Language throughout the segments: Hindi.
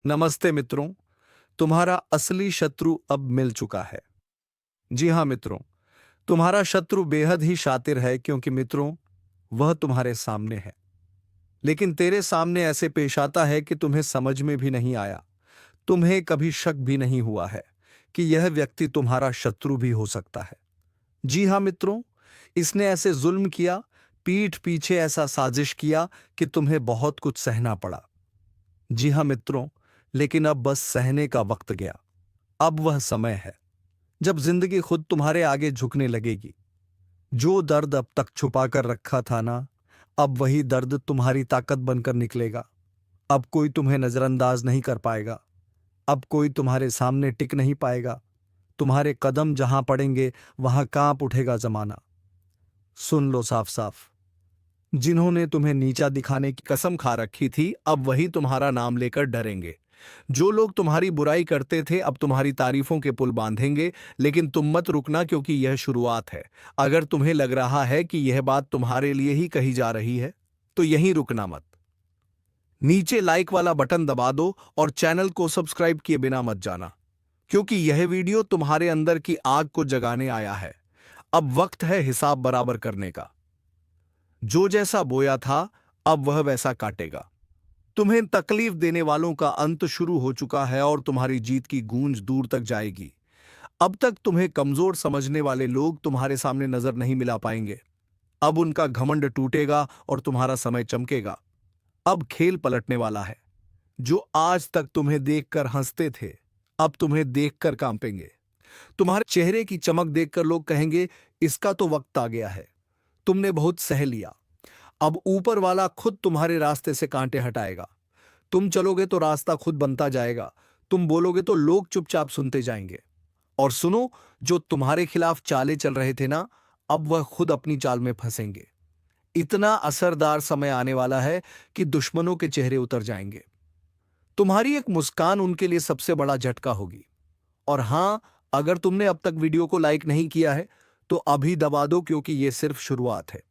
नमस्ते मित्रों। तुम्हारा असली शत्रु अब मिल चुका है। जी हाँ मित्रों, तुम्हारा शत्रु बेहद ही शातिर है क्योंकि मित्रों वह तुम्हारे सामने है। लेकिन तेरे सामने ऐसे पेश आता है कि तुम्हें समझ में भी नहीं आया। तुम्हें कभी शक भी नहीं हुआ है कि यह व्यक्ति तुम्हारा शत्रु भी हो सकता है। जी हाँ मित्रों, इसने ऐसे जुल्म किया, पीठ पीछे ऐसा साजिश किया कि तुम्हें बहुत कुछ सहना पड़ा। जी हाँ मित्रों, लेकिन अब बस सहने का वक्त गया। अब वह समय है जब जिंदगी खुद तुम्हारे आगे झुकने लगेगी। जो दर्द अब तक छुपा कर रखा था ना, अब वही दर्द तुम्हारी ताकत बनकर निकलेगा। अब कोई तुम्हें नजरअंदाज नहीं कर पाएगा। अब कोई तुम्हारे सामने टिक नहीं पाएगा। तुम्हारे कदम जहां पड़ेंगे वहां कांप उठेगा जमाना। सुन लो साफ साफ, जिन्होंने तुम्हें नीचा दिखाने की कसम खा रखी थी, अब वही तुम्हारा नाम लेकर डरेंगे। जो लोग तुम्हारी बुराई करते थे अब तुम्हारी तारीफों के पुल बांधेंगे। लेकिन तुम मत रुकना क्योंकि यह शुरुआत है। अगर तुम्हें लग रहा है कि यह बात तुम्हारे लिए ही कही जा रही है तो यहीं रुकना मत। नीचे लाइक वाला बटन दबा दो और चैनल को सब्सक्राइब किए बिना मत जाना, क्योंकि यह वीडियो तुम्हारे अंदर की आग को जगाने आया है। अब वक्त है हिसाब बराबर करने का। जो जैसा बोया था अब वह वैसा काटेगा। तुम्हें तकलीफ देने वालों का अंत शुरू हो चुका है और तुम्हारी जीत की गूंज दूर तक जाएगी। अब तक तुम्हें कमजोर समझने वाले लोग तुम्हारे सामने नजर नहीं मिला पाएंगे। अब उनका घमंड टूटेगा और तुम्हारा समय चमकेगा। अब खेल पलटने वाला है। जो आज तक तुम्हें देखकर हंसते थे अब तुम्हें देखकर कांपेंगे। तुम्हारे चेहरे की चमक देखकर लोग कहेंगे, इसका तो वक्त आ गया है। तुमने बहुत सह लिया। अब ऊपर वाला खुद तुम्हारे रास्ते से कांटे हटाएगा। तुम चलोगे तो रास्ता खुद बनता जाएगा। तुम बोलोगे तो लोग चुपचाप सुनते जाएंगे। और सुनो, जो तुम्हारे खिलाफ चालें चल रहे थे ना, अब वह खुद अपनी चाल में फंसेंगे। इतना असरदार समय आने वाला है कि दुश्मनों के चेहरे उतर जाएंगे। तुम्हारी एक मुस्कान उनके लिए सबसे बड़ा झटका होगी। और हां, अगर तुमने अब तक वीडियो को लाइक नहीं किया है तो अभी दबा दो, क्योंकि यह सिर्फ शुरुआत है।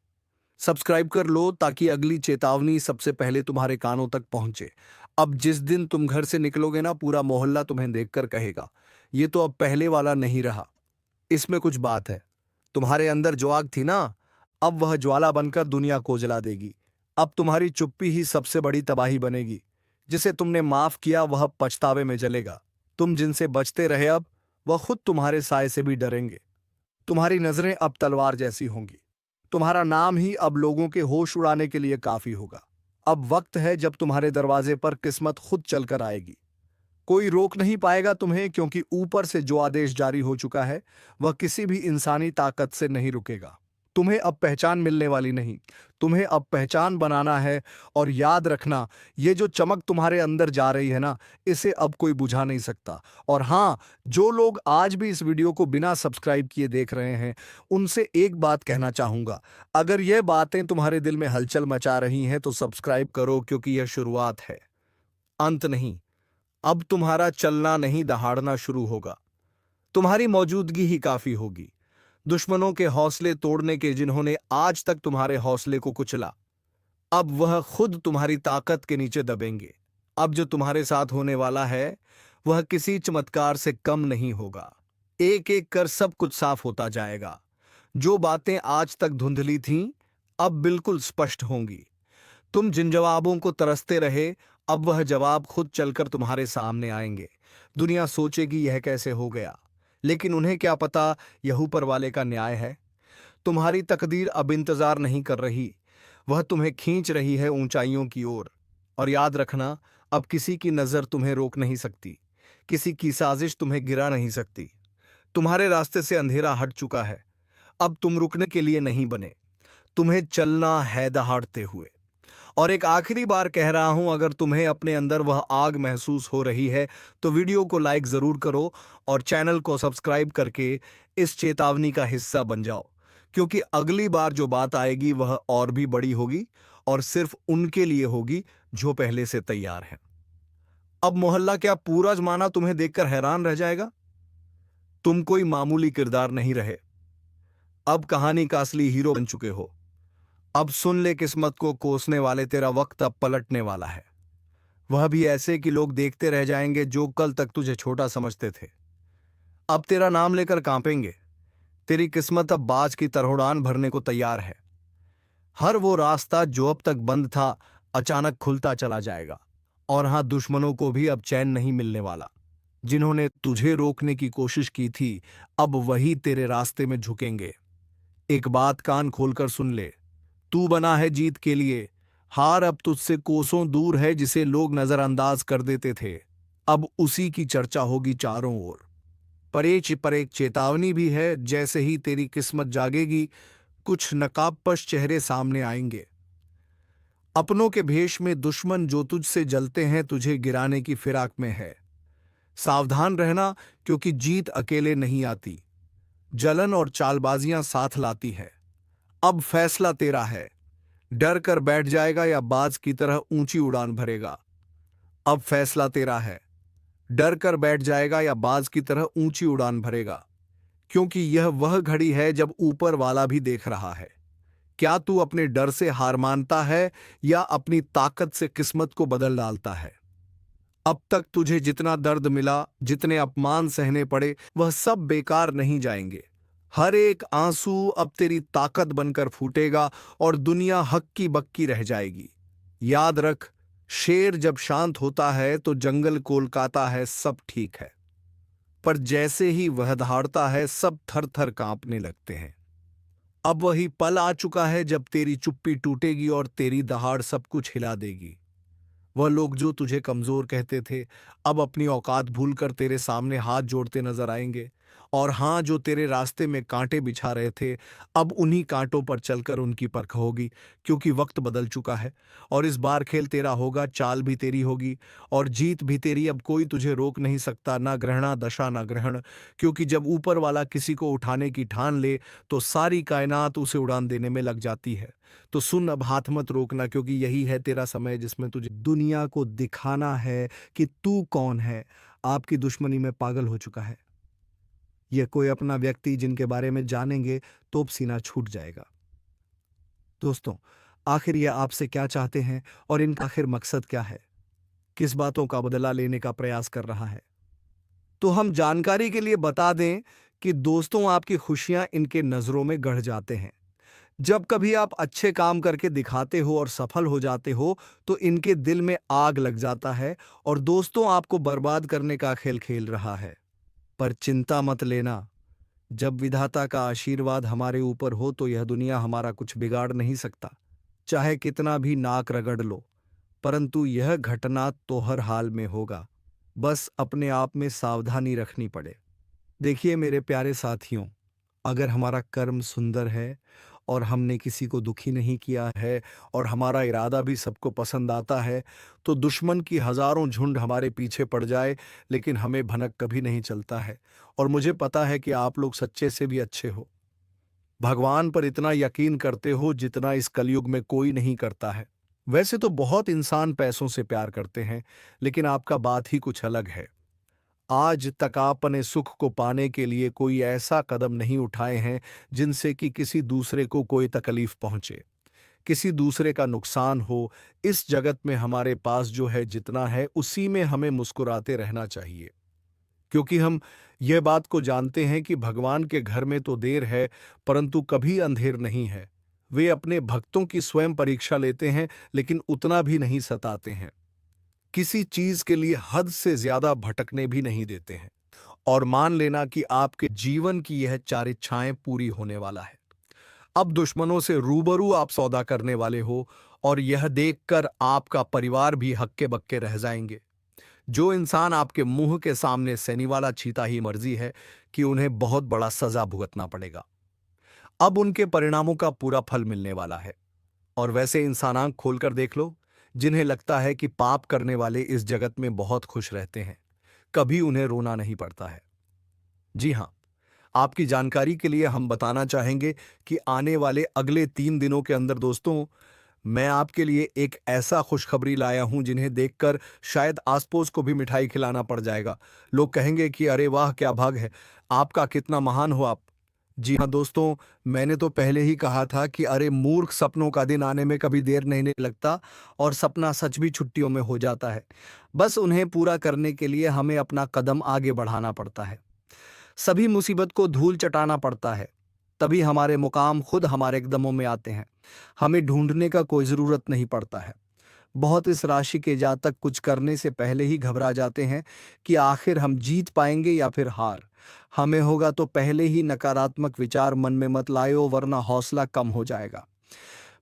सब्सक्राइब कर लो ताकि अगली चेतावनी सबसे पहले तुम्हारे कानों तक पहुंचे। अब जिस दिन तुम घर से निकलोगे ना, पूरा मोहल्ला तुम्हें देखकर कहेगा, ये तो अब पहले वाला नहीं रहा, इसमें कुछ बात है। तुम्हारे अंदर जो आग थी ना, अब वह ज्वाला बनकर दुनिया को जला देगी। अब तुम्हारी चुप्पी ही सबसे बड़ी तबाही बनेगी। जिसे तुमने माफ किया वह पछतावे में जलेगा। तुम जिनसे बचते रहे अब वह खुद तुम्हारे साय से भी डरेंगे। तुम्हारी नजरें अब तलवार जैसी होंगी। तुम्हारा नाम ही अब लोगों के होश उड़ाने के लिए काफी होगा। अब वक्त है जब तुम्हारे दरवाजे पर किस्मत खुद चलकर आएगी। कोई रोक नहीं पाएगा तुम्हें, क्योंकि ऊपर से जो आदेश जारी हो चुका है वह किसी भी इंसानी ताकत से नहीं रुकेगा। तुम्हें अब पहचान मिलने वाली नहीं, तुम्हें अब पहचान बनाना है। और याद रखना, ये जो चमक तुम्हारे अंदर जा रही है ना, इसे अब कोई बुझा नहीं सकता। और हाँ, जो लोग आज भी इस वीडियो को बिना सब्सक्राइब किए देख रहे हैं, उनसे एक बात कहना चाहूंगा। अगर ये बातें तुम्हारे दिल में हलचल मचा रही हैं तो सब्सक्राइब करो, क्योंकि यह शुरुआत है, अंत नहीं। अब तुम्हारा चलना नहीं दहाड़ना शुरू होगा। तुम्हारी मौजूदगी ही काफी होगी। दुश्मनों के हौसले तोड़ने के जिन्होंने आज तक तुम्हारे हौसले को कुचला, अब वह खुद तुम्हारी ताकत के नीचे दबेंगे। अब जो तुम्हारे साथ होने वाला है वह किसी चमत्कार से कम नहीं होगा। एक एक कर सब कुछ साफ होता जाएगा। जो बातें आज तक धुंधली थीं अब बिल्कुल स्पष्ट होंगी। तुम जिन जवाबों को तरसते रहे, अब वह जवाब खुद चलकर तुम्हारे सामने आएंगे। दुनिया सोचेगी यह कैसे हो गया, लेकिन उन्हें क्या पता यह ऊपर वाले का न्याय है। तुम्हारी तकदीर अब इंतजार नहीं कर रही, वह तुम्हें खींच रही है ऊंचाइयों की ओर। और याद रखना, अब किसी की नजर तुम्हें रोक नहीं सकती, किसी की साजिश तुम्हें गिरा नहीं सकती। तुम्हारे रास्ते से अंधेरा हट चुका है। अब तुम रुकने के लिए नहीं बने, तुम्हें चलना है दहाड़ते हुए। और एक आखिरी बार कह रहा हूं, अगर तुम्हें अपने अंदर वह आग महसूस हो रही है तो वीडियो को लाइक जरूर करो और चैनल को सब्सक्राइब करके इस चेतावनी का हिस्सा बन जाओ, क्योंकि अगली बार जो बात आएगी वह और भी बड़ी होगी और सिर्फ उनके लिए होगी जो पहले से तैयार हैं। अब मोहल्ला क्या पूरा जमाना तुम्हें देखकर हैरान रह जाएगा। तुम कोई मामूली किरदार नहीं रहे, अब कहानी का असली हीरो बन चुके हो। अब सुन ले, किस्मत को कोसने वाले, तेरा वक्त अब पलटने वाला है। वह भी ऐसे कि लोग देखते रह जाएंगे जो कल तक तुझे छोटा समझते थे। अब तेरा नाम लेकर कांपेंगे। तेरी किस्मत अब बाज की तरह उड़ान भरने को तैयार है। हर वो रास्ता जो अब तक बंद था अचानक खुलता चला जाएगा। और हाँ, दुश्मनों को भी अब चैन नहीं मिलने वाला। जिन्होंने तुझे रोकने की कोशिश की थी अब वही तेरे रास्ते में झुकेंगे। एक बात कान खोलकर सुन ले, तू बना है जीत के लिए। हार अब तुझसे कोसों दूर है। जिसे लोग नजरअंदाज कर देते थे अब उसी की चर्चा होगी चारों ओर। पर एक चेतावनी भी है, जैसे ही तेरी किस्मत जागेगी कुछ नकाबपोश चेहरे सामने आएंगे। अपनों के भेष में दुश्मन जो तुझसे जलते हैं, तुझे गिराने की फिराक में है। सावधान रहना, क्योंकि जीत अकेले नहीं आती, जलन और चालबाजियां साथ लाती है। अब फैसला तेरा है, डर कर बैठ जाएगा या बाज की तरह ऊंची उड़ान भरेगा। अब फैसला तेरा है, डर कर बैठ जाएगा या बाज की तरह ऊंची उड़ान भरेगा। क्योंकि यह वह घड़ी है जब ऊपर वाला भी देख रहा है। क्या तू अपने डर से हार मानता है या अपनी ताकत से किस्मत को बदल डालता है? अब तक तुझे जितना दर्द मिला, जितने अपमान सहने पड़े, वह सब बेकार नहीं जाएंगे। हर एक आंसू अब तेरी ताकत बनकर फूटेगा और दुनिया हक्की बक्की रह जाएगी। याद रख, शेर जब शांत होता है तो जंगल कोलकाता है, सब ठीक है। पर जैसे ही वह दहाड़ता है सब थर थर कांपने लगते हैं। अब वही पल आ चुका है जब तेरी चुप्पी टूटेगी और तेरी दहाड़ सब कुछ हिला देगी। वह लोग जो तुझे कमजोर कहते थे अब अपनी औकात भूलकर तेरे सामने हाथ जोड़ते नजर आएंगे। और हाँ, जो तेरे रास्ते में कांटे बिछा रहे थे अब उन्हीं कांटों पर चलकर उनकी परख होगी। क्योंकि वक्त बदल चुका है और इस बार खेल तेरा होगा, चाल भी तेरी होगी और जीत भी तेरी। अब कोई तुझे रोक नहीं सकता, ना ग्रहणा दशा ना ग्रहण। क्योंकि जब ऊपर वाला किसी को उठाने की ठान ले तो सारी कायनात उसे उड़ान देने में लग जाती है। तो सुन, अब हाथ मत रोकना, क्योंकि यही है तेरा समय जिसमें तुझे दुनिया को दिखाना है कि तू कौन है। आपकी दुश्मनी में पागल हो चुका है। यह कोई अपना व्यक्ति जिनके बारे में जानेंगे तो सीना छूट जाएगा। दोस्तों, आखिर ये आपसे क्या चाहते हैं और इनका आखिर मकसद क्या है? किस बातों का बदला लेने का प्रयास कर रहा है? तो हम जानकारी के लिए बता दें कि दोस्तों, आपकी खुशियां इनके नजरों में गढ़ जाते हैं। जब कभी आप अच्छे काम करके दिखाते हो और सफल हो जाते हो तो इनके दिल में आग लग जाता है और दोस्तों आपको बर्बाद करने का खेल खेल रहा है। पर चिंता मत लेना, जब विधाता का आशीर्वाद हमारे ऊपर हो तो यह दुनिया हमारा कुछ बिगाड़ नहीं सकता। चाहे कितना भी नाक रगड़ लो, परंतु यह घटना तो हर हाल में होगा। बस अपने आप में सावधानी रखनी पड़े। देखिए मेरे प्यारे साथियों, अगर हमारा कर्म सुंदर है और हमने किसी को दुखी नहीं किया है और हमारा इरादा भी सबको पसंद आता है, तो दुश्मन की हजारों झुंड हमारे पीछे पड़ जाए लेकिन हमें भनक कभी नहीं चलता है। और मुझे पता है कि आप लोग सच्चे से भी अच्छे हो, भगवान पर इतना यकीन करते हो जितना इस कलयुग में कोई नहीं करता है। वैसे तो बहुत इंसान पैसों से प्यार करते हैं, लेकिन आपका बात ही कुछ अलग है। आज तक आपने सुख को पाने के लिए कोई ऐसा कदम नहीं उठाए हैं जिनसे कि किसी दूसरे को कोई तकलीफ पहुंचे, किसी दूसरे का नुकसान हो। इस जगत में हमारे पास जो है, जितना है, उसी में हमें मुस्कुराते रहना चाहिए। क्योंकि हम यह बात को जानते हैं कि भगवान के घर में तो देर है परंतु कभी अंधेर नहीं है। वे अपने भक्तों की स्वयं परीक्षा लेते हैं लेकिन उतना भी नहीं सताते हैं। किसी चीज के लिए हद से ज्यादा भटकने भी नहीं देते हैं। और मान लेना कि आपके जीवन की यह चार इच्छाएं पूरी होने वाला है। अब दुश्मनों से रूबरू आप सौदा करने वाले हो और यह देखकर आपका परिवार भी हक्के बक्के रह जाएंगे। जो इंसान आपके मुंह के सामने सैनी वाला चीता ही मर्जी है कि उन्हें बहुत बड़ा सजा भुगतना पड़ेगा। अब उनके परिणामों का पूरा फल मिलने वाला है। और वैसे इंसान आंख खोलकर देख लो, जिन्हें लगता है कि पाप करने वाले इस जगत में बहुत खुश रहते हैं, कभी उन्हें रोना नहीं पड़ता है। जी हां, आपकी जानकारी के लिए हम बताना चाहेंगे कि आने वाले अगले 3 दिनों के अंदर दोस्तों, मैं आपके लिए एक ऐसा खुशखबरी लाया हूं जिन्हें देखकर शायद आस पड़ोस को भी मिठाई खिलाना पड़ जाएगा। लोग कहेंगे कि अरे वाह, क्या भाग है आपका, कितना महान हो आप। जी हाँ दोस्तों, मैंने तो पहले ही कहा था कि अरे मूर्ख सपनों का दिन आने में कभी देर नहीं लगता और सपना सच भी छुट्टियों में हो जाता है। बस उन्हें पूरा करने के लिए हमें अपना कदम आगे बढ़ाना पड़ता है। सभी मुसीबत को धूल चटाना पड़ता है। तभी हमारे मुकाम खुद हमारे कदमों में आते हैं। हमें ढूंढने का कोई ज़रूरत नहीं पड़ता है। बहुत इस राशि के जातक कुछ करने से पहले ही घबरा जाते हैं कि आखिर हम जीत पाएंगे या फिर हार। हमें होगा तो पहले ही नकारात्मक विचार मन में मत लायो, वरना हौसला कम हो जाएगा।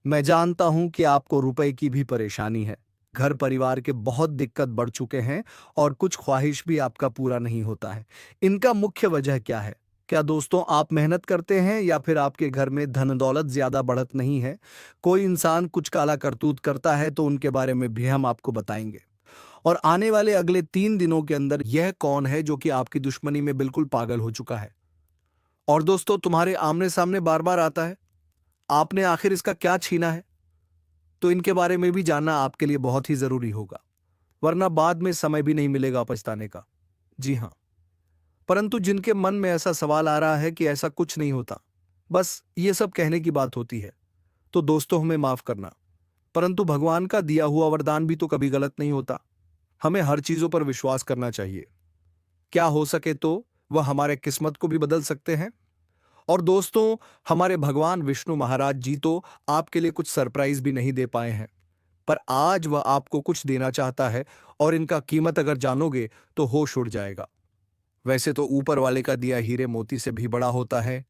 मैं जानता हूं कि आपको रुपए की भी परेशानी है। घर परिवार के बहुत दिक्कत बढ़ चुके हैं और कुछ ख्वाहिश भी आपका पूरा नहीं होता है। इनका मुख्य वजह क्या है? क्या दोस्तों आप मेहनत करते हैं या फिर आपके घर में धन दौलत ज्यादा बढ़त नहीं है? कोई इंसान कुछ काला करतूत करता है तो उनके बारे में भी हम आपको बताएंगे। और आने वाले अगले 3 दिनों के अंदर यह कौन है जो कि आपकी दुश्मनी में बिल्कुल पागल हो चुका है और दोस्तों तुम्हारे आमने सामने बार बार आता है? आपने आखिर इसका क्या छीना है? तो इनके बारे में भी जानना आपके लिए बहुत ही जरूरी होगा, वरना बाद में समय भी नहीं मिलेगा पछताने का। जी हाँ, परंतु जिनके मन में ऐसा सवाल आ रहा है कि ऐसा कुछ नहीं होता, बस ये सब कहने की बात होती है, तो दोस्तों हमें माफ करना। परंतु भगवान का दिया हुआ वरदान भी तो कभी गलत नहीं होता। हमें हर चीजों पर विश्वास करना चाहिए। क्या हो सके तो वह हमारे किस्मत को भी बदल सकते हैं। और दोस्तों, हमारे भगवान विष्णु महाराज जी तो आपके लिए कुछ सरप्राइज भी नहीं दे पाए हैं, पर आज वह आपको कुछ देना चाहता है और इनका कीमत अगर जानोगे तो होश उड़ जाएगा। वैसे तो ऊपर वाले का दिया हीरे मोती से भी बड़ा होता है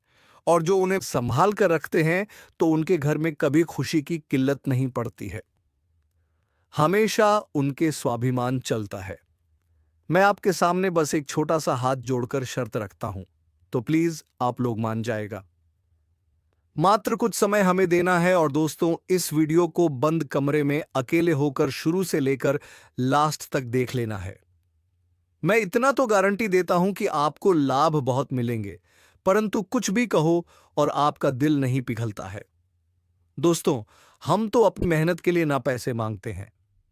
और जो उन्हें संभाल कर रखते हैं तो उनके घर में कभी खुशी की किल्लत नहीं पड़ती है। हमेशा उनके स्वाभिमान चलता है। मैं आपके सामने बस एक छोटा सा हाथ जोड़कर शर्त रखता हूं, तो प्लीज आप लोग मान जाएगा। मात्र कुछ समय हमें देना है और दोस्तों इस वीडियो को बंद कमरे में अकेले होकर शुरू से लेकर लास्ट तक देख लेना है। मैं इतना तो गारंटी देता हूं कि आपको लाभ बहुत मिलेंगे, परंतु कुछ भी कहो और आपका दिल नहीं पिघलता है। दोस्तों, हम तो अपनी मेहनत के लिए ना पैसे मांगते हैं,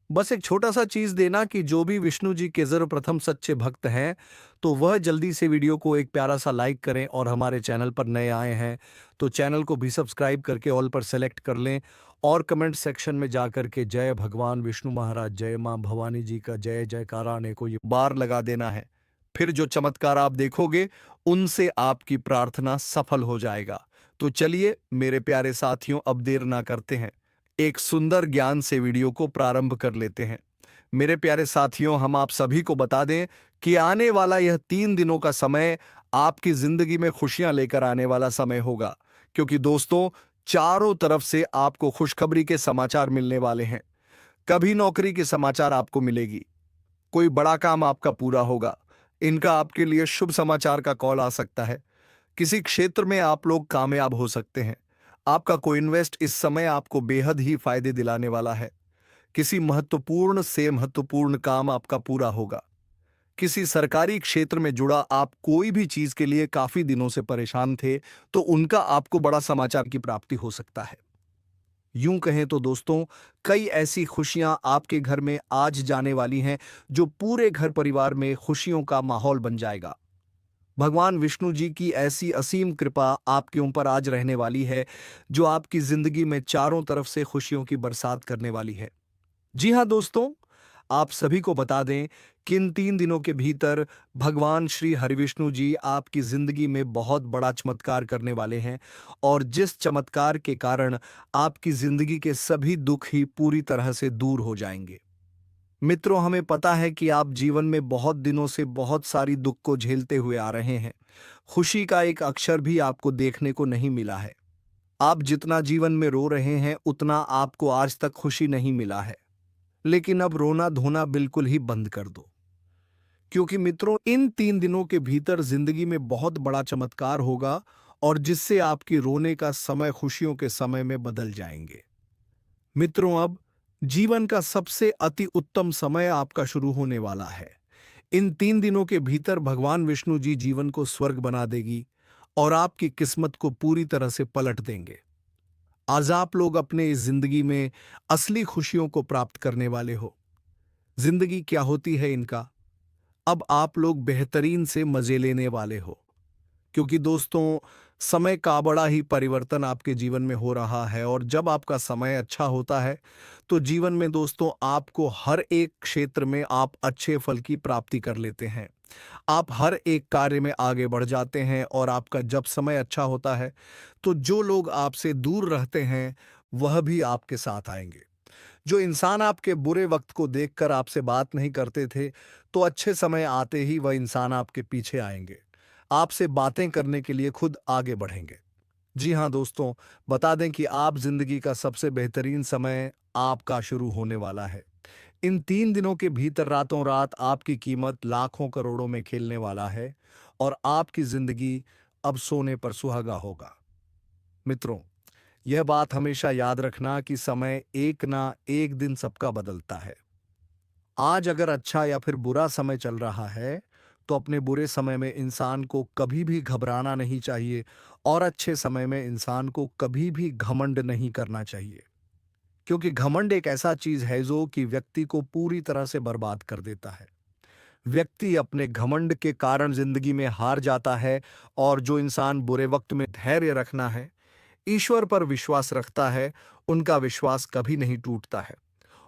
बस एक छोटा सा चीज देना कि जो भी विष्णु जी के सर्वप्रथम सच्चे भक्त हैं तो वह जल्दी से वीडियो को एक प्यारा सा लाइक करें और हमारे चैनल पर नए आए हैं तो चैनल को भी सब्सक्राइब करके ऑल पर सेलेक्ट कर लें और कमेंट सेक्शन में जाकर के जय भगवान विष्णु महाराज, जय मां भवानी जी का जय जयकारा ने को ये बार लगा देना है। फिर जो चमत्कार आप देखोगे उनसे आपकी प्रार्थना सफल हो जाएगा। तो चलिए मेरे प्यारे साथियों, अब देर ना करते हैं, एक सुंदर ज्ञान से वीडियो को प्रारंभ कर लेते हैं। मेरे प्यारे साथियों, हम आप सभी को बता दें कि आने वाला यह 3 दिनों का समय आपकी जिंदगी में खुशियां लेकर आने वाला समय होगा, क्योंकि दोस्तों चारों तरफ से आपको खुशखबरी के समाचार मिलने वाले हैं। कभी नौकरी के समाचार आपको मिलेगी, कोई बड़ा काम आपका पूरा होगा, इनका आपके लिए शुभ समाचार का कॉल आ सकता है। किसी क्षेत्र में आप लोग कामयाब हो सकते हैं। आपका कोई इन्वेस्ट इस समय आपको बेहद ही फायदे दिलाने वाला है। किसी महत्वपूर्ण से महत्वपूर्ण काम आपका पूरा होगा। किसी सरकारी क्षेत्र में जुड़ा आप कोई भी चीज के लिए काफी दिनों से परेशान थे तो उनका आपको बड़ा समाचार की प्राप्ति हो सकता है। यूं कहें तो दोस्तों, कई ऐसी खुशियां आपके घर में आज जाने वाली हैं जो पूरे घर परिवार में खुशियों का माहौल बन जाएगा। भगवान विष्णु जी की ऐसी असीम कृपा आपके ऊपर आज रहने वाली है जो आपकी जिंदगी में चारों तरफ से खुशियों की बरसात करने वाली है। जी हाँ दोस्तों, आप सभी को बता दें कि इन 3 दिनों के भीतर भगवान श्री हरिविष्णु जी आपकी जिंदगी में बहुत बड़ा चमत्कार करने वाले हैं और जिस चमत्कार के कारण आपकी जिंदगी के सभी दुख ही पूरी तरह से दूर हो जाएंगे। मित्रों, हमें पता है कि आप जीवन में बहुत दिनों से बहुत सारी दुख को झेलते हुए आ रहे हैं। खुशी का एक अक्षर भी आपको देखने को नहीं मिला है। आप जितना जीवन में रो रहे हैं उतना आपको आज तक खुशी नहीं मिला है। लेकिन अब रोना धोना बिल्कुल ही बंद कर दो, क्योंकि मित्रों इन 3 दिनों के भीतर जिंदगी में बहुत बड़ा चमत्कार होगा और जिससे आपकी रोने का समय खुशियों के समय में बदल जाएंगे। मित्रों, अब जीवन का सबसे अति उत्तम समय आपका शुरू होने वाला है। इन 3 दिनों के भीतर भगवान विष्णु जी जीवन को स्वर्ग बना देगी और आपकी किस्मत को पूरी तरह से पलट देंगे। आज आप लोग अपने इस जिंदगी में असली खुशियों को प्राप्त करने वाले हो। जिंदगी क्या होती है इनका, अब आप लोग बेहतरीन से मजे लेने वाले हो, क्योंकि दोस्तों समय का बड़ा ही परिवर्तन आपके जीवन में हो रहा है, और जब आपका समय अच्छा होता है तो जीवन में दोस्तों आपको हर एक क्षेत्र में आप अच्छे फल की प्राप्ति कर लेते हैं। आप हर एक कार्य में आगे बढ़ जाते हैं, और आपका जब समय अच्छा होता है तो जो लोग आपसे दूर रहते हैं वह भी आपके साथ आएंगे। जो इंसान आपके बुरे वक्त को देखकर आपसे बात नहीं करते थे, तो अच्छे समय आते ही वह इंसान आपके पीछे आएंगे, आपसे बातें करने के लिए खुद आगे बढ़ेंगे। जी हाँ दोस्तों, बता दें कि आप जिंदगी का सबसे बेहतरीन समय आपका शुरू होने वाला है। इन 3 दिनों के भीतर रातों रात आपकी कीमत लाखों करोड़ों में खेलने वाला है, और आपकी जिंदगी अब सोने पर सुहागा होगा। मित्रों, यह बात हमेशा याद रखना कि समय एक ना एक दिन सबका बदलता है। आज अगर अच्छा या फिर बुरा समय चल रहा है, तो अपने बुरे समय में इंसान को कभी भी घबराना नहीं चाहिए, और अच्छे समय में इंसान को कभी भी घमंड नहीं करना चाहिए। क्योंकि घमंड एक ऐसा चीज है जो कि व्यक्ति को पूरी तरह से बर्बाद कर देता है। व्यक्ति अपने घमंड के कारण जिंदगी में हार जाता है, और जो इंसान बुरे वक्त में धैर्य रखना है, ईश्वर पर विश्वास रखता है, उनका विश्वास कभी नहीं टूटता है।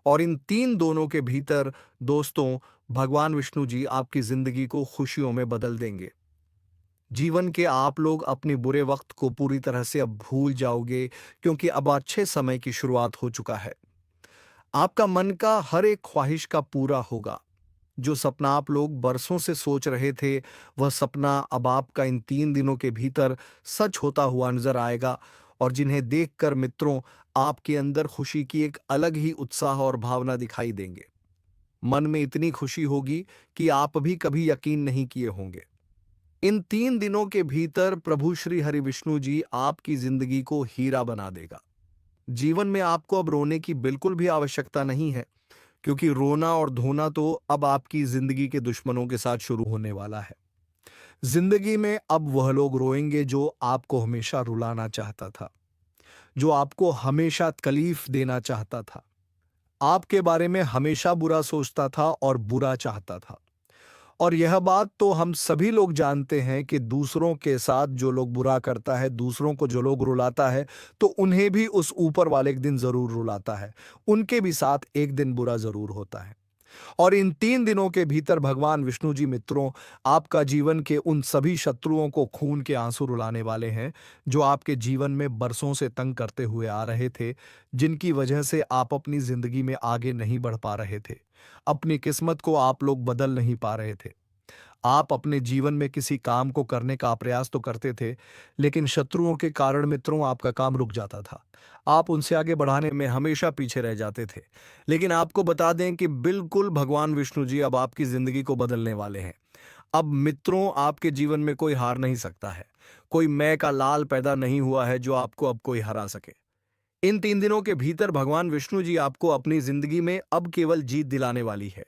और इन तीन दोनों के भीतर दोस्तों, भगवान विष्णु जी आपकी जिंदगी को खुशियों में बदल देंगे। जीवन के आप लोग अपने बुरे वक्त को पूरी तरह से अब भूल जाओगे, क्योंकि अब अच्छे समय की शुरुआत हो चुका है। आपका मन का हर एक ख्वाहिश का पूरा होगा। जो सपना आप लोग बरसों से सोच रहे थे, वह सपना अब आपका इन 3 दिनों के भीतर सच होता हुआ नजर आएगा, और जिन्हें देखकर मित्रों आपके अंदर खुशी की एक अलग ही उत्साह और भावना दिखाई देंगे। मन में इतनी खुशी होगी कि आप भी कभी यकीन नहीं किए होंगे। इन 3 दिनों के भीतर प्रभु श्री हरि विष्णु जी आपकी जिंदगी को हीरा बना देगा। जीवन में आपको अब रोने की बिल्कुल भी आवश्यकता नहीं है, क्योंकि रोना और धोना तो अब आपकी जिंदगी के दुश्मनों के साथ शुरू होने वाला है। जिंदगी में अब वह लोग रोएंगे जो आपको हमेशा रुलाना चाहता था, जो आपको हमेशा तकलीफ देना चाहता था, आपके बारे में हमेशा बुरा सोचता था और बुरा चाहता था। और यह बात तो हम सभी लोग जानते हैं कि दूसरों के साथ जो लोग बुरा करता है, दूसरों को जो लोग रुलाता है, तो उन्हें भी उस ऊपर वाले एक दिन जरूर रुलाता है, उनके भी साथ एक दिन बुरा जरूर होता है। और इन 3 दिनों के भीतर भगवान विष्णु जी मित्रों आपका जीवन के उन सभी शत्रुओं को खून के आंसू रुलाने वाले हैं, जो आपके जीवन में बरसों से तंग करते हुए आ रहे थे, जिनकी वजह से आप अपनी जिंदगी में आगे नहीं बढ़ पा रहे थे, अपनी किस्मत को आप लोग बदल नहीं पा रहे थे। आप अपने जीवन में किसी काम को करने का प्रयास तो करते थे, लेकिन शत्रुओं के कारण मित्रों आपका काम रुक जाता था। आप उनसे आगे बढ़ाने में हमेशा पीछे रह जाते थे। लेकिन आपको बता दें कि बिल्कुल भगवान विष्णु जी अब आपकी जिंदगी को बदलने वाले हैं। अब मित्रों आपके जीवन में कोई हार नहीं सकता है। कोई मैं का लाल पैदा नहीं हुआ है जो आपको अब कोई हरा सके। इन 3 दिनों के भीतर भगवान विष्णु जी आपको अपनी जिंदगी में अब केवल जीत दिलाने वाली है।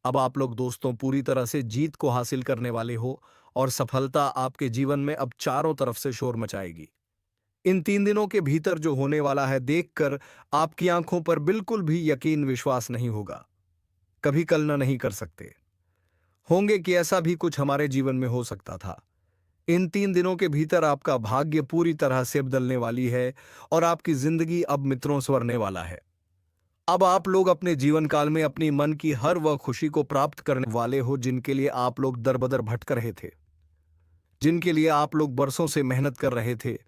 अब आप लोग दोस्तों पूरी तरह से जीत को हासिल करने वाले हो, और सफलता आपके जीवन में अब चारों तरफ से शोर मचाएगी। इन 3 दिनों के भीतर जो होने वाला है देखकर आपकी आंखों पर बिल्कुल भी यकीन विश्वास नहीं होगा। कभी कल्पना नहीं कर सकते होंगे कि ऐसा भी कुछ हमारे जीवन में हो सकता था। इन 3 दिनों के भीतर आपका भाग्य पूरी तरह से बदलने वाली है, और आपकी जिंदगी अब मित्रों संवरने वाला है। अब आप लोग अपने जीवन काल में अपनी मन की हर वह खुशी को प्राप्त करने वाले हो, जिनके लिए आप लोग दर बदर भटक रहे थे, जिनके लिए आप लोग बरसों से मेहनत कर रहे थे,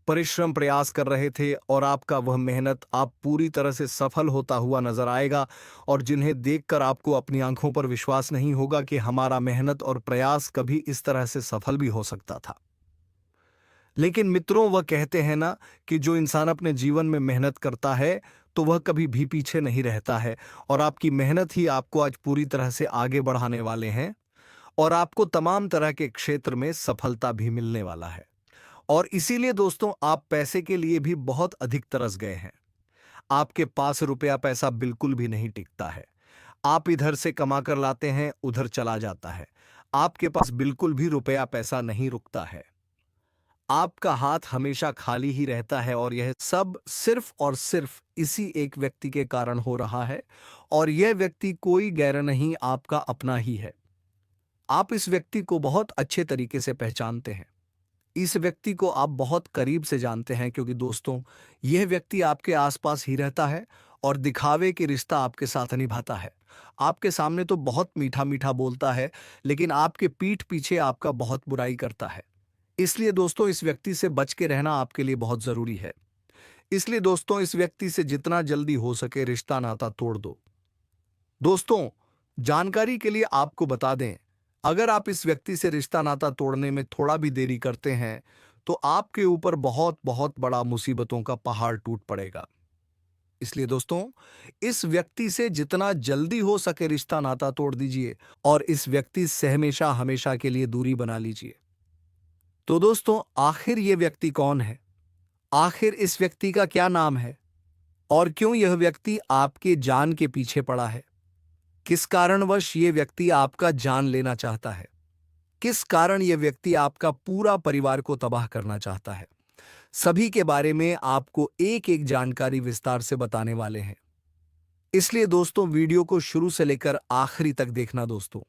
परिश्रम प्रयास कर रहे थे, और आपका वह मेहनत आप पूरी तरह से सफल होता हुआ नजर आएगा, और जिन्हें देखकर आपको अपनी आंखों पर विश्वास नहीं होगा कि हमारा मेहनत और प्रयास कभी इस तरह से सफल भी हो सकता था। लेकिन मित्रों वह कहते हैं ना कि जो इंसान अपने जीवन में मेहनत करता है तो वह कभी भी पीछे नहीं रहता है, और आपकी मेहनत ही आपको आज पूरी तरह से आगे बढ़ाने वाले हैं, और आपको तमाम तरह के क्षेत्र में सफलता भी मिलने वाला है। और इसीलिए दोस्तों आप पैसे के लिए भी बहुत अधिक तरस गए हैं। आपके पास रुपया पैसा बिल्कुल भी नहीं टिकता है। आप इधर से कमा कर लाते हैं, उधर चला जाता है। आपके पास बिल्कुल भी रुपया पैसा नहीं रुकता है। आपका हाथ हमेशा खाली ही रहता है, और यह सब सिर्फ और सिर्फ इसी एक व्यक्ति के कारण हो रहा है, और यह व्यक्ति कोई गैर नहीं, आपका अपना ही है। आप इस व्यक्ति को बहुत अच्छे तरीके से पहचानते हैं। इस व्यक्ति को आप बहुत करीब से जानते हैं, क्योंकि दोस्तों यह व्यक्ति आपके आसपास ही रहता है और दिखावे के रिश्ता आपके साथ निभाता है। आपके सामने तो बहुत मीठा मीठा बोलता है, लेकिन आपके पीठ पीछे आपका बहुत बुराई करता है। इसलिए दोस्तों इस व्यक्ति से बच के रहना आपके लिए बहुत जरूरी है। इसलिए दोस्तों इस व्यक्ति से जितना जल्दी हो सके रिश्ता नाता तोड़ दो। दोस्तों, जानकारी के लिए आपको बता दें, अगर आप इस व्यक्ति से रिश्ता नाता तोड़ने में थोड़ा भी देरी करते हैं तो आपके ऊपर बहुत बहुत बड़ा मुसीबतों का पहाड़ टूट पड़ेगा। इसलिए दोस्तों इस व्यक्ति से जितना जल्दी हो सके रिश्ता नाता तोड़ दीजिए और इस व्यक्ति से हमेशा हमेशा के लिए दूरी बना लीजिए। तो दोस्तों आखिर ये व्यक्ति कौन है? आखिर इस व्यक्ति का क्या नाम है? और क्यों यह व्यक्ति आपके जान के पीछे पड़ा है? किस कारणवश ये व्यक्ति आपका जान लेना चाहता है? किस कारण यह व्यक्ति आपका पूरा परिवार को तबाह करना चाहता है? सभी के बारे में आपको एक एक जानकारी विस्तार से बताने वाले हैं। इसलिए दोस्तों वीडियो को शुरू से लेकर आखिरी तक देखना। दोस्तों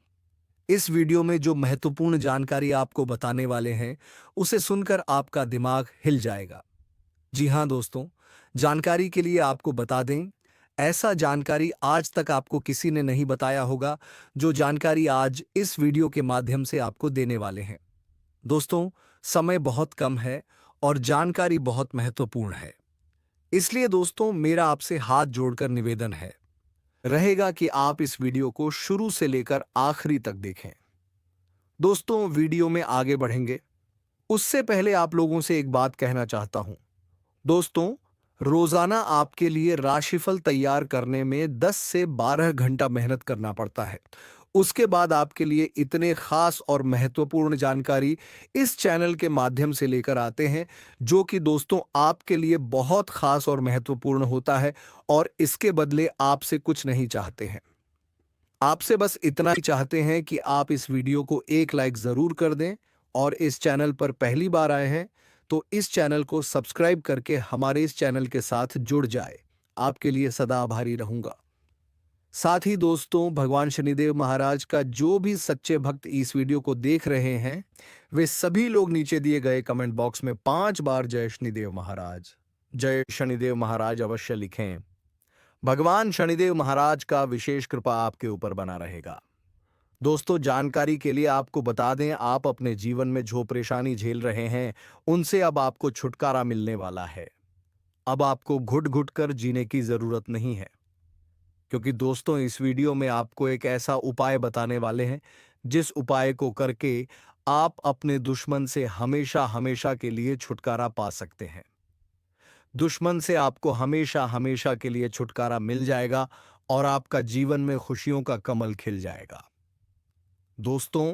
इस वीडियो में जो महत्वपूर्ण जानकारी आपको बताने वाले हैं उसे सुनकर आपका दिमाग हिल जाएगा। जी हाँ दोस्तों, जानकारी के लिए आपको बता दें, ऐसा जानकारी आज तक आपको किसी ने नहीं बताया होगा जो जानकारी आज इस वीडियो के माध्यम से आपको देने वाले हैं। दोस्तों समय बहुत कम है और जानकारी बहुत महत्वपूर्ण है, इसलिए दोस्तों मेरा आपसे हाथ जोड़कर निवेदन है रहेगा कि आप इस वीडियो को शुरू से लेकर आखिरी तक देखें। दोस्तों वीडियो में आगे बढ़ेंगे उससे पहले आप लोगों से एक बात कहना चाहता हूं। दोस्तों रोजाना आपके लिए राशिफल तैयार करने में 10 से 12 घंटा मेहनत करना पड़ता है। उसके बाद आपके लिए इतने खास और महत्वपूर्ण जानकारी इस चैनल के माध्यम से लेकर आते हैं जो कि दोस्तों आपके लिए बहुत खास और महत्वपूर्ण होता है, और इसके बदले आपसे कुछ नहीं चाहते हैं। आपसे बस इतना ही चाहते हैं कि आप इस वीडियो को एक लाइक जरूर कर दें, और इस चैनल पर पहली बार आए हैं तो इस चैनल को सब्सक्राइब करके हमारे इस चैनल के साथ जुड़ जाए। आपके लिए सदा आभारी रहूंगा। साथ ही दोस्तों भगवान शनिदेव महाराज का जो भी सच्चे भक्त इस वीडियो को देख रहे हैं वे सभी लोग नीचे दिए गए कमेंट बॉक्स में 5 बार जय शनिदेव महाराज, जय शनिदेव महाराज अवश्य लिखें। भगवान शनिदेव महाराज का विशेष कृपा आपके ऊपर बना रहेगा। दोस्तों जानकारी के लिए आपको बता दें, आप अपने जीवन में जो परेशानी झेल रहे हैं उनसे अब आपको छुटकारा मिलने वाला है। अब आपको घुट घुट कर जीने की जरूरत नहीं है, क्योंकि दोस्तों इस वीडियो में आपको एक ऐसा उपाय बताने वाले हैं जिस उपाय को करके आप अपने दुश्मन से हमेशा हमेशा के लिए छुटकारा पा सकते हैं। दुश्मन से आपको हमेशा हमेशा के लिए छुटकारा मिल जाएगा और आपका जीवन में खुशियों का कमल खिल जाएगा। दोस्तों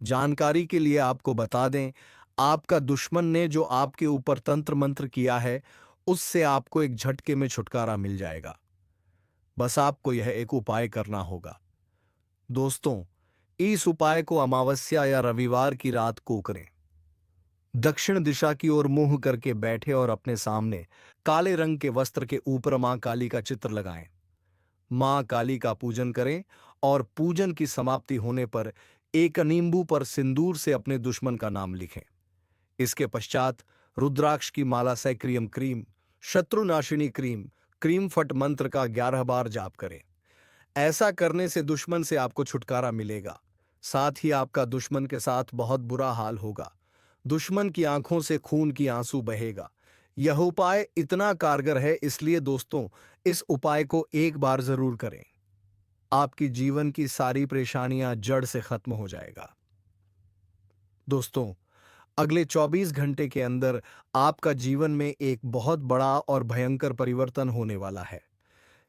जानकारी के लिए आपको बता दें, आपका दुश्मन ने जो आपके ऊपर तंत्र मंत्र किया है उससे आपको एक झटके में छुटकारा मिल जाएगा। बस आपको यह एक उपाय करना होगा। दोस्तों इस उपाय को अमावस्या या रविवार की रात को करें। दक्षिण दिशा की ओर मुंह करके बैठे और अपने सामने काले रंग के वस्त्र के ऊपर मां काली का चित्र लगाएं। मां काली का पूजन करें और पूजन की समाप्ति होने पर एक नींबू पर सिंदूर से अपने दुश्मन का नाम लिखें। इसके पश्चात रुद्राक्ष की माला से क्रीम क्रीम शत्रुनाशिनी क्रीम क्रीम फट मंत्र का 11 बार जाप करें। ऐसा करने से दुश्मन से आपको छुटकारा मिलेगा। साथ ही आपका दुश्मन के साथ बहुत बुरा हाल होगा। दुश्मन की आंखों से खून की आंसू बहेगा। यह उपाय इतना कारगर है, इसलिए दोस्तों इस उपाय को एक बार जरूर करें। आपकी जीवन की सारी परेशानियां जड़ से खत्म हो जाएगा। दोस्तों अगले 24 घंटे के अंदर आपका जीवन में एक बहुत बड़ा और भयंकर परिवर्तन होने वाला है।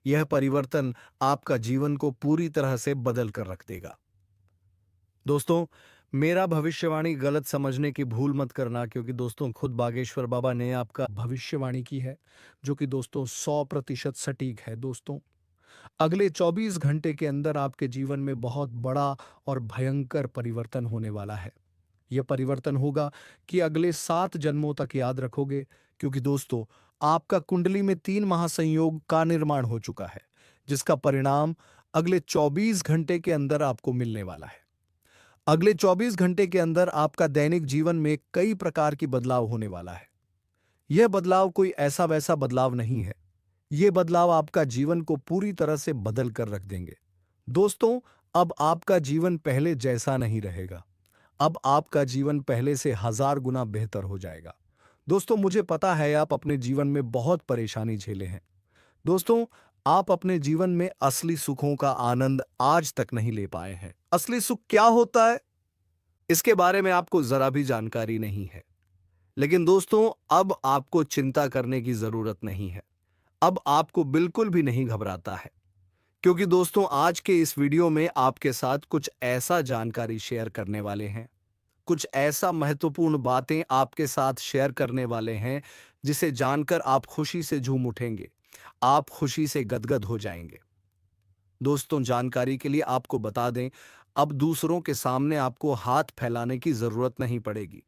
यह परिवर्तन आपका जीवन को पूरी तरह से बदल कर रख देगा। दोस्तों मेरा भविष्यवाणी गलत समझने की भूल मत करना, क्योंकि दोस्तों खुद बागेश्वर बाबा ने आपका भविष्यवाणी की है जो कि दोस्तों 100% सटीक है। दोस्तों अगले 24 घंटे के अंदर आपके जीवन में बहुत बड़ा और भयंकर परिवर्तन होने वाला है। यह परिवर्तन होगा कि अगले 7 जन्मों तक याद रखोगे, क्योंकि दोस्तों आपका कुंडली में 3 महासंयोग का निर्माण हो चुका है जिसका परिणाम अगले 24 घंटे के अंदर आपको मिलने वाला है। अगले 24 घंटे के अंदर आपका दैनिक जीवन में कई प्रकार की बदलाव होने वाला है। यह बदलाव कोई ऐसा वैसा बदलाव नहीं है। ये बदलाव आपका जीवन को पूरी तरह से बदल कर रख देंगे। दोस्तों, अब आपका जीवन पहले जैसा नहीं रहेगा। अब आपका जीवन पहले से 1000 गुना बेहतर हो जाएगा। दोस्तों, मुझे पता है आप अपने जीवन में बहुत परेशानी झेले हैं। दोस्तों, आप अपने जीवन में असली सुखों का आनंद आज तक नहीं ले पाए हैं। असली सुख क्या होता है, इसके बारे में आपको जरा भी जानकारी नहीं है। लेकिन दोस्तों, अब आपको चिंता करने की जरूरत नहीं है। अब आपको बिल्कुल भी नहीं घबराता है, क्योंकि दोस्तों आज के इस वीडियो में आपके साथ कुछ ऐसा जानकारी शेयर करने वाले हैं, कुछ ऐसा महत्वपूर्ण बातें आपके साथ शेयर करने वाले हैं, जिसे जानकर आप खुशी से झूम उठेंगे, आप खुशी से गदगद हो जाएंगे। दोस्तों, जानकारी के लिए आपको बता दें, अब दूसरों के सामने आपको हाथ फैलाने की जरूरत नहीं पड़ेगी।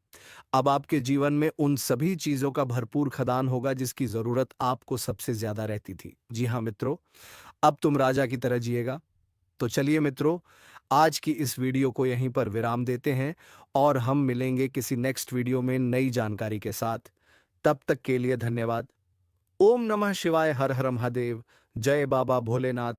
अब आपके जीवन में उन सभी चीजों का भरपूर खदान होगा जिसकी जरूरत आपको सबसे ज्यादा रहती थी। जी हाँ मित्रों, अब तुम राजा की तरह जिएगा। तो चलिए मित्रों, आज की इस वीडियो को यहीं पर विराम देते हैं और हम मिलेंगे किसी नेक्स्ट वीडियो में नई जानकारी के साथ। तब तक के लिए धन्यवाद। ओम नमः शिवाय, हर हर महादेव, जय बाबा भोलेनाथ।